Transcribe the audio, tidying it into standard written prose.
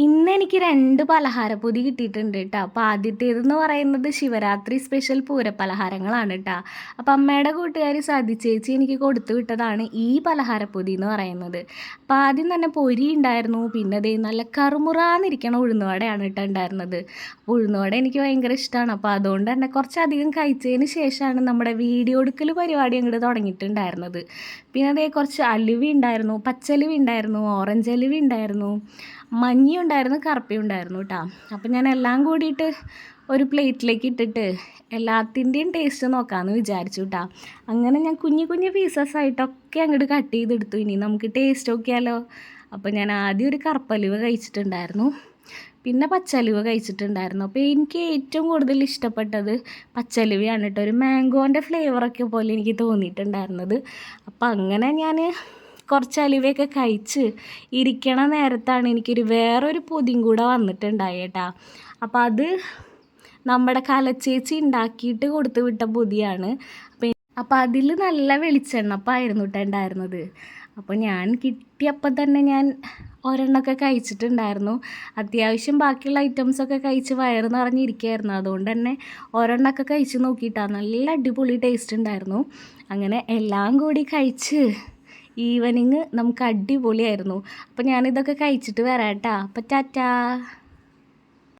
ഇന്നെനിക്ക് 2 പലഹാരപ്പൊതി കിട്ടിയിട്ടുണ്ട് ട്ടോ. അപ്പോൾ ആദ്യത്തേതെന്ന് പറയുന്നത് ശിവരാത്രി സ്പെഷ്യൽ പൂരപ്പലഹാരങ്ങളാണ് ട്ടോ. അപ്പോൾ അമ്മയുടെ കൂട്ടുകാരി സതി ചേച്ചി എനിക്ക് കൊടുത്തു വിട്ടതാണ് ഈ പലഹാരപ്പൊതി എന്ന് പറയുന്നത്. അപ്പോൾ ആദ്യം തന്നെ പൊരി ഉണ്ടായിരുന്നു. പിന്നെ ദേ നല്ല കറുമുറാന്നിരിക്കണ ഉഴുന്നുവടയാണ് ട്ടോ ഉണ്ടായിരുന്നത്. ഉഴുന്നുവട എനിക്ക് ഭയങ്കര ഇഷ്ടമാണ്. അപ്പോൾ അതുകൊണ്ട് തന്നെ കുറച്ചധികം കഴിച്ചതിന് ശേഷമാണ് നമ്മുടെ വീഡിയോ എടുക്കൽ പരിപാടി അങ്ങോട്ട് തുടങ്ങിയിട്ടുണ്ടായിരുന്നത്. പിന്നെ അതേ കുറച്ച് അലുവി ഉണ്ടായിരുന്നു, പച്ചലുവി ഉണ്ടായിരുന്നു, ഓറഞ്ച് അലുവി ഉണ്ടായിരുന്നു, മഞ്ഞയും ഉണ്ടായിരുന്നു, കറുപ്പയും ഉണ്ടായിരുന്നു കേട്ടോ. അപ്പം ഞാൻ എല്ലാം കൂടിയിട്ട് ഒരു പ്ലേറ്റിലേക്ക് ഇട്ടിട്ട് എല്ലാത്തിൻ്റെയും ടേസ്റ്റ് നോക്കാമെന്ന് വിചാരിച്ചു കേട്ടോ. അങ്ങനെ ഞാൻ കുഞ്ഞു കുഞ്ഞു പീസസ് ആയിട്ടൊക്കെ അങ്ങോട്ട് കട്ട് ചെയ്തെടുത്തു. ഇനി നമുക്ക് ടേസ്റ്റ് നോക്കിയാലോ. അപ്പോൾ ഞാൻ ആദ്യം ഒരു കറുപ്പലുവ കഴിച്ചിട്ടുണ്ടായിരുന്നു, പിന്നെ പച്ചലുവ കഴിച്ചിട്ടുണ്ടായിരുന്നു. അപ്പോൾ എനിക്ക് ഏറ്റവും കൂടുതൽ ഇഷ്ടപ്പെട്ടത് പച്ചലുവയാണ് കേട്ടോ. ഒരു മാംഗോൻ്റെ ഫ്ലേവറൊക്കെ പോലെ എനിക്ക് തോന്നിയിട്ടുണ്ടായിരുന്നത്. അപ്പോൾ അങ്ങനെ ഞാൻ കുറച്ച് അലുവയൊക്കെ കഴിച്ച് ഇരിക്കണ നേരത്താണ് എനിക്കൊരു വേറൊരു പൊതിയും കൂടെ വന്നിട്ടുണ്ടായി കേട്ടോ. അപ്പോൾ അത് നമ്മുടെ കലച്ചേച്ചി ഉണ്ടാക്കിയിട്ട് കൊടുത്തു വിട്ട പൊതിയാണ്. അപ്പോൾ അതിൽ നല്ല വെളിച്ചെണ്ണപ്പായിരുന്നു കേട്ടോ ഉണ്ടായിരുന്നത്. അപ്പോൾ ഞാൻ കിട്ടിയപ്പോൾ തന്നെ ഞാൻ ഒരെണ്ണമൊക്കെ കഴിച്ചിട്ടുണ്ടായിരുന്നു. അത്യാവശ്യം ബാക്കിയുള്ള ഐറ്റംസൊക്കെ കഴിച്ച് വയറ് നിറഞ്ഞിരിക്കുകയായിരുന്നു. അതുകൊണ്ട് തന്നെ ഒരെണ്ണമൊക്കെ കഴിച്ച് നോക്കിയിട്ടാണ് നല്ല അടിപൊളി ടേസ്റ്റ് ഉണ്ടായിരുന്നു. അങ്ങനെ എല്ലാം കൂടി കഴിച്ച് ഈവനിങ് നമുക്ക് അടിപൊളിയായിരുന്നു. അപ്പോൾ ഞാനിതൊക്കെ കഴിച്ചിട്ട് വരാം കേട്ടോ. അപ്പോൾ ടാറ്റാ.